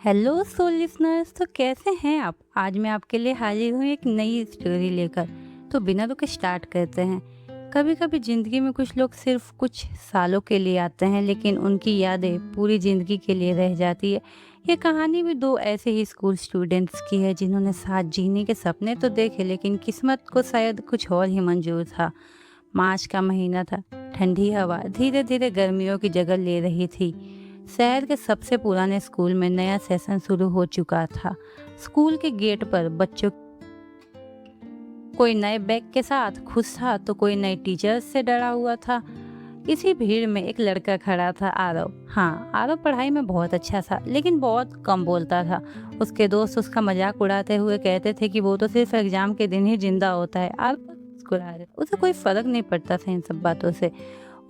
Hello so listeners, तो कैसे हैं आप। आज मैं आपके लिए हाजिर हूँ एक नई स्टोरी लेकर। तो बिना रुके स्टार्ट करते हैं। कभी कभी ज़िंदगी में कुछ लोग सिर्फ कुछ सालों के लिए आते हैं, लेकिन उनकी यादें पूरी ज़िंदगी के लिए रह जाती है। ये कहानी भी दो ऐसे ही स्कूल स्टूडेंट्स की है जिन्होंने साथ जीने के सपने तो देखे, लेकिन किस्मत को शायद कुछ और ही मंजूर था। मार्च का महीना था। ठंडी हवा धीरे धीरे गर्मियों की जगह ले रही थी। शहर के सबसे पुराने स्कूल में नया सेशन शुरू हो चुका था। स्कूल के गेट पर बच्चों कोई नए बैग के साथ खुश था, तो कोई नए टीचर्स से डरा हुआ था। इसी भीड़ में एक लड़का खड़ा था, आरव। हाँ, आरव पढ़ाई में बहुत अच्छा था, लेकिन बहुत कम बोलता था। उसके दोस्त उसका मजाक उड़ाते हुए कहते थे कि वो तो सिर्फ एग्जाम के दिन ही जिंदा होता है। आरव मुस्कुरा रहे, उसे कोई फर्क नहीं पड़ता था इन सब बातों से।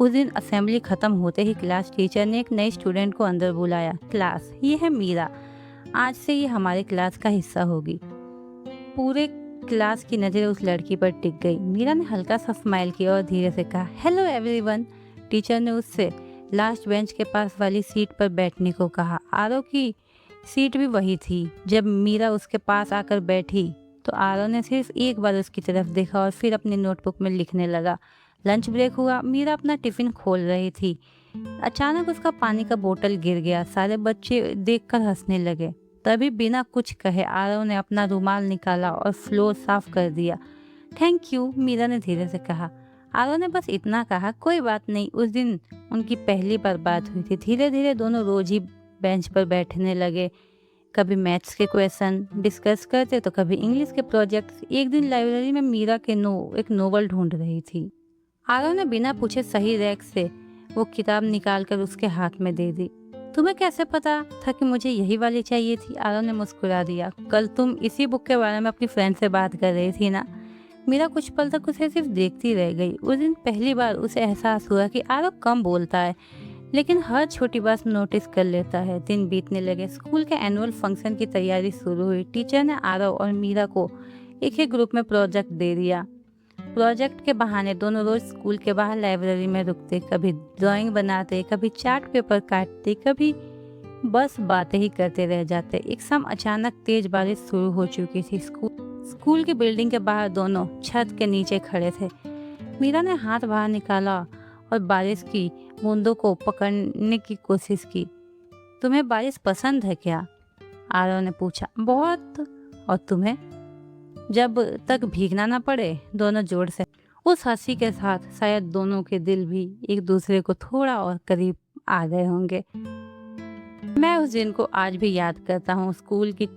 उस दिन असेंबली खत्म होते ही क्लास टीचर ने एक नए स्टूडेंट को अंदर बुलाया। क्लास, ये है मीरा। आज से ये हमारे क्लास का हिस्सा होगी। पूरे क्लास की नज़र उस लड़की पर टिक गई। मीरा ने हल्का सा स्माइल किया और धीरे से कहा, हेलो एवरीवन। टीचर ने उससे लास्ट बेंच के पास वाली सीट पर बैठने को कहा। आरव की सीट भी वही थी। जब मीरा उसके पास आकर बैठी तो आरव ने सिर्फ एक बार उसकी तरफ देखा और फिर अपनी नोटबुक में लिखने लगा। लंच ब्रेक हुआ। मीरा अपना टिफिन खोल रही थी। अचानक उसका पानी का बोतल गिर गया। सारे बच्चे देखकर हंसने लगे। तभी बिना कुछ कहे आरव ने अपना रुमाल निकाला और फ्लोर साफ कर दिया। थैंक यू, मीरा ने धीरे से कहा। आरव ने बस इतना कहा, कोई बात नहीं। उस दिन उनकी पहली बार बात हुई थी। धीरे धीरे दोनों रोज ही बेंच पर बैठने लगे। कभी मैथ्स के क्वेश्चन डिस्कस करते तो कभी इंग्लिश के प्रोजेक्ट्स। एक दिन लाइब्रेरी में मीरा के एक नोवेल ढूंढ रही थी। आरव ने बिना पूछे सही रैक से वो किताब निकालकर उसके हाथ में दे दी। तुम्हें कैसे पता था कि मुझे यही वाली चाहिए थी? आरव ने मुस्कुरा दिया। कल तुम इसी बुक के बारे में अपनी फ्रेंड से बात कर रही थी ना? मीरा कुछ पल तक उसे सिर्फ देखती रह गई। उस दिन पहली बार उसे एहसास हुआ कि आरव कम बोलता है, लेकिन हर छोटी बात नोटिस कर लेता है। दिन बीतने लगे। स्कूल के एनुअल फंक्शन की तैयारी शुरू हुई। टीचर ने आरव और मीरा को एक ही ग्रुप में प्रोजेक्ट दे दिया। प्रोजेक्ट के बहाने दोनों रोज स्कूल के बाहर लाइब्रेरी में रुकते। कभी ड्राइंग बनाते, कभी चार्ट पेपर काटते, कभी बस बातें ही करते रह जाते। एक शाम अचानक तेज बारिश शुरू हो चुकी थी। स्कूल की बिल्डिंग के बाहर दोनों छत के नीचे खड़े थे। मीरा ने हाथ बाहर निकाला और बारिश की बूंदों को पकड़ने की कोशिश की। तुम्हें बारिश पसंद है क्या? आरव ने पूछा। बहुत। और तुम्हें? जब तक भीगना ना पड़े, दोनों जोर से। उस हंसी के साथ शायद दोनों के दिल भी एक दूसरे को थोड़ा और करीब आ गए होंगे। मैं उस दिन को आज भी याद करता हूँ। स्कूल की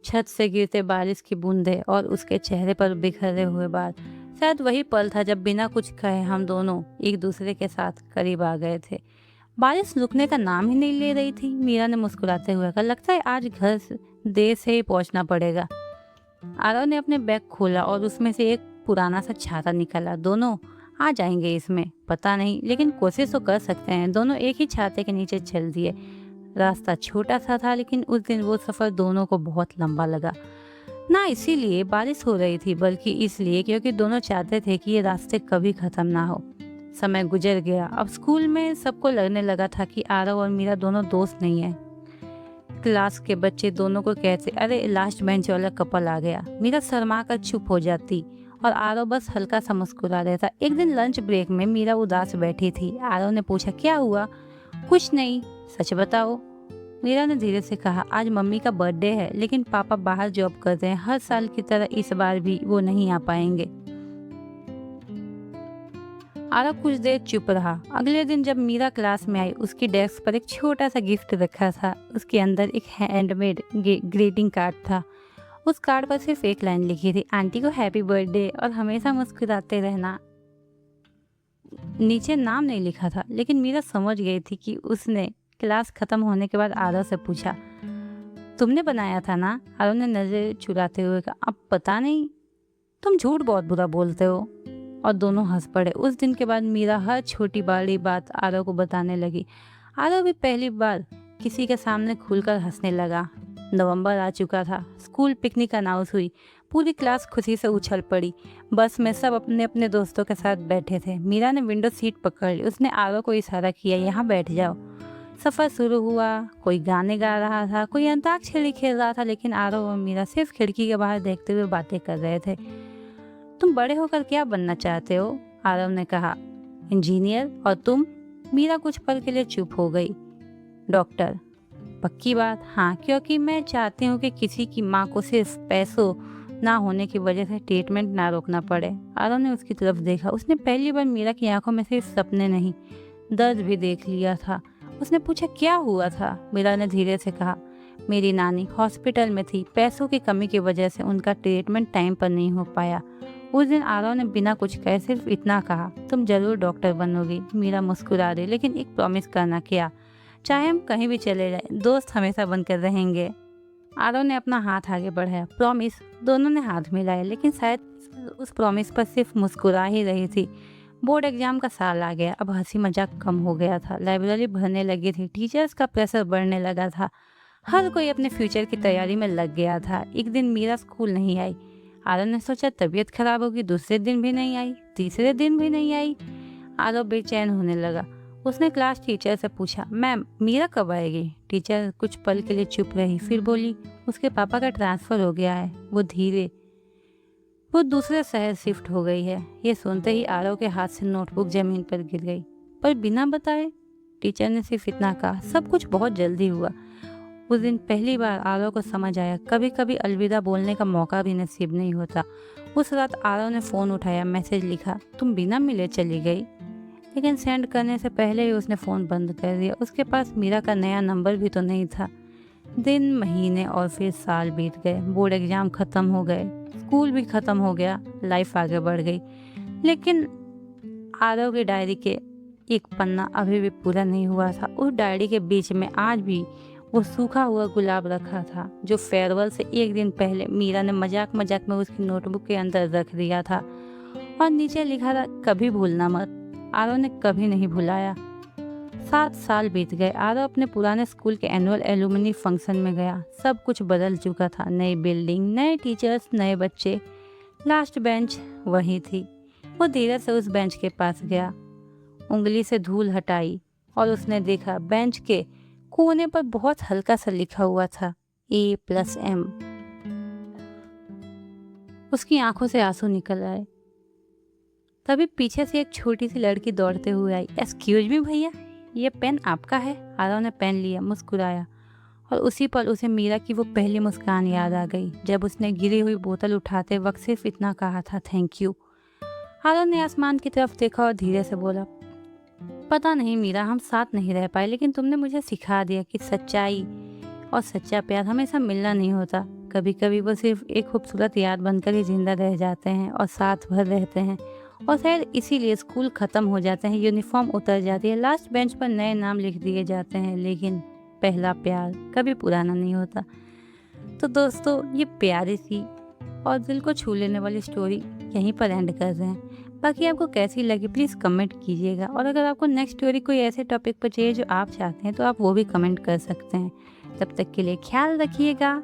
छत से गिरते बारिश की बूंदें और उसके चेहरे पर बिखरे हुए बाल। शायद वही पल था जब बिना कुछ कहे हम दोनों एक दूसरे के साथ करीब आ गए थे। बारिश रुकने का नाम ही नहीं ले रही थी। मीरा ने मुस्कुराते हुए कहा, लगता है आज घर देर से ही पहुंचना पड़ेगा। आरव ने अपने बैग खोला और उसमें से एक पुराना सा छाता निकाला। दोनों आ जाएंगे इसमें? पता नहीं, लेकिन कोशिश तो कर सकते हैं। दोनों एक ही छाते के नीचे चल दिए। रास्ता छोटा सा था, लेकिन उस दिन वो सफ़र दोनों को बहुत लंबा लगा। ना इसीलिए बारिश हो रही थी, बल्कि इसलिए क्योंकि दोनों चाहते थे कि ये रास्ते कभी ख़त्म ना हो। समय गुजर गया। अब स्कूल में सबको लगने लगा था कि आरव और मीरा दोनों दोस्त नहीं हैं। क्लास के बच्चे दोनों को कहते, अरे लास्ट बेंच वाला कपल आ गया। मीरा शर्मा कर चुप हो जाती और आरव बस हल्का सा मुस्कुरा देता। एक दिन लंच ब्रेक में मीरा उदास बैठी थी। आरव ने पूछा, क्या हुआ? कुछ नहीं, सच बताओ। मीरा ने धीरे से कहा, आज मम्मी का बर्थडे है, लेकिन पापा बाहर जॉब करते हैं। हर साल की तरह इस बार भी वो नहीं आ पाएंगे। आरव कुछ देर चुप रहा। अगले दिन जब मीरा क्लास में आई, उसकी डेस्क पर एक छोटा सा गिफ्ट रखा था। उसके अंदर एक हैंडमेड ग्रीटिंग कार्ड था। उस कार्ड पर सिर्फ एक लाइन लिखी थी, आंटी को हैप्पी बर्थडे और हमेशा मुस्कुराते रहना। नीचे नाम नहीं लिखा था, लेकिन मीरा समझ गई थी कि उसने क्लास खत्म होने के बाद आरव से पूछा, तुमने बनाया था ना? आरव ने नजर चुराते हुए कहा, अब पता नहीं, तुम झूठ बहुत बुरा बोलते हो। और दोनों हंस पड़े। उस दिन के बाद मीरा हर छोटी बड़ी बात आरव को बताने लगी। आरव भी पहली बार किसी के सामने खुलकर हंसने लगा। नवंबर आ चुका था। स्कूल पिकनिक अनाउंस हुई। पूरी क्लास खुशी से उछल पड़ी। बस में सब अपने अपने दोस्तों के साथ बैठे थे। मीरा ने विंडो सीट पकड़ ली। उसने आरव को इशारा किया, यहाँ बैठ जाओ। सफ़र शुरू हुआ। कोई गाने गा रहा था, कोई अंताक्षरी खेल रहा था, लेकिन आरव और मीरा सिर्फ खिड़की के बाहर देखते हुए बातें कर रहे थे। तुम बड़े होकर क्या बनना चाहते हो? आरव ने कहा। इंजीनियर। और तुम? मीरा कुछ पल के लिए चुप हो गई। डॉक्टर। पक्की बात? हाँ, क्योंकि मैं चाहती हूँ कि किसी की माँ को सिर्फ पैसों ना होने की वजह से ट्रीटमेंट ना रोकना पड़े। आरव ने उसकी तरफ देखा। उसने पहली बार मीरा की आंखों में सिर्फ सपने नहीं, दर्द भी देख लिया था। उसने पूछा, क्या हुआ था? मीरा ने धीरे से कहा, मेरी नानी हॉस्पिटल में थी। पैसों की कमी की वजह से उनका ट्रीटमेंट टाइम पर नहीं हो पाया। उस दिन आरव ने बिना कुछ कहे सिर्फ इतना कहा, तुम जरूर डॉक्टर बनोगी। मीरा मुस्कुरा दी, लेकिन एक प्रॉमिस करना। क्या? चाहे हम कहीं भी चले जाएं, दोस्त हमेशा बनकर रहेंगे। आरव ने अपना हाथ आगे बढ़ाया। प्रॉमिस? दोनों ने हाथ मिलाए, लेकिन शायद उस प्रॉमिस पर सिर्फ मुस्कुरा ही रही थी। बोर्ड एग्जाम का साल आ गया। अब हंसी मजाक कम हो गया था। लाइब्रेरी भरने लगी थी। टीचर्स का प्रेशर बढ़ने लगा था। हर कोई अपने फ्यूचर की तैयारी में लग गया था। एक दिन मीरा स्कूल नहीं आई। आरव ने सोचा तबीयत खराब होगी। दूसरे दिन भी नहीं आई, तीसरे दिन भी नहीं आई। आरव बेचैन होने लगा। उसने क्लास टीचर से पूछा, मैम मीरा कब आएगी? टीचर कुछ पल के लिए चुप रही, फिर बोली, उसके पापा का ट्रांसफ़र हो गया है। वो दूसरे शहर शिफ्ट हो गई है। ये सुनते ही आरव के हाथ से नोटबुक जमीन पर गिर गई। पर बिना बताए? टीचर ने सिर्फ इतना कहा। सब कुछ बहुत जल्दी हुआ। उस दिन पहली बार आरव को समझ आया, कभी कभी अलविदा बोलने का मौका भी नसीब नहीं होता। उस रात आरव ने फ़ोन उठाया, मैसेज लिखा, तुम बिना मिले चली गई। लेकिन सेंड करने से पहले ही उसने फ़ोन बंद कर दिया। उसके पास मीरा का नया नंबर भी तो नहीं था। दिन, महीने और फिर साल बीत गए। बोर्ड एग्ज़ाम ख़त्म हो गए, स्कूल भी ख़त्म हो गया, लाइफ आगे बढ़ गई। लेकिन आरव की डायरी के एक पन्ना अभी भी पूरा नहीं हुआ था। उस डायरी के बीच में आज भी वो सूखा हुआ गुलाब रखा था, जो फेयरवेल से एक दिन पहले मीरा ने मजाक मजाक में उसकी नोटबुक के अंदर रख दिया था। और नीचे लिखा था, कभी भूलना मत। आरव ने कभी नहीं भुलाया। 7 साल बीत गए। आरव अपने पुराने स्कूल के एनुअल एलुमनी फंक्शन में गया। सब कुछ बदल चुका था। नई बिल्डिंग, नए टीचर्स, नए बच्चे। लास्ट बेंच वही थी। वो धीरे से उस बेंच के पास गया, उंगली से धूल हटाई और उसने देखा बेंच के कोने पर बहुत हल्का सा लिखा हुआ था, A+M। उसकी आंखों से आंसू निकल आए। तभी पीछे से एक छोटी सी लड़की दौड़ते हुए आई। एक्सक्यूज मी भैया, ये पेन आपका है? आरव ने पेन लिया, मुस्कुराया और उसी पल उसे मीरा की वो पहली मुस्कान याद आ गई, जब उसने गिरी हुई बोतल उठाते वक्त सिर्फ इतना कहा था, थैंक यू। आरव ने आसमान की तरफ देखा और धीरे से बोला, पता नहीं मीरा, हम साथ नहीं रह पाए, लेकिन तुमने मुझे सिखा दिया कि सच्चाई और सच्चा प्यार हमेशा मिलना नहीं होता। कभी कभी वो सिर्फ एक खूबसूरत याद बनकर ही जिंदा रह जाते हैं और साथ भर रहते हैं। और शायद इसीलिए स्कूल ख़त्म हो जाते हैं, यूनिफॉर्म उतर जाती है, लास्ट बेंच पर नए नाम लिख दिए जाते हैं, लेकिन पहला प्यार कभी पुराना नहीं होता। तो दोस्तों, ये प्यारी सी और दिल को छू लेने वाली स्टोरी यहीं पर एंड कर रहे हैं। बाकी आपको कैसी लगी प्लीज़ कमेंट कीजिएगा, और अगर आपको नेक्स्ट स्टोरी कोई ऐसे टॉपिक पर चाहिए जो आप चाहते हैं तो आप वो भी कमेंट कर सकते हैं। तब तक के लिए ख्याल रखिएगा।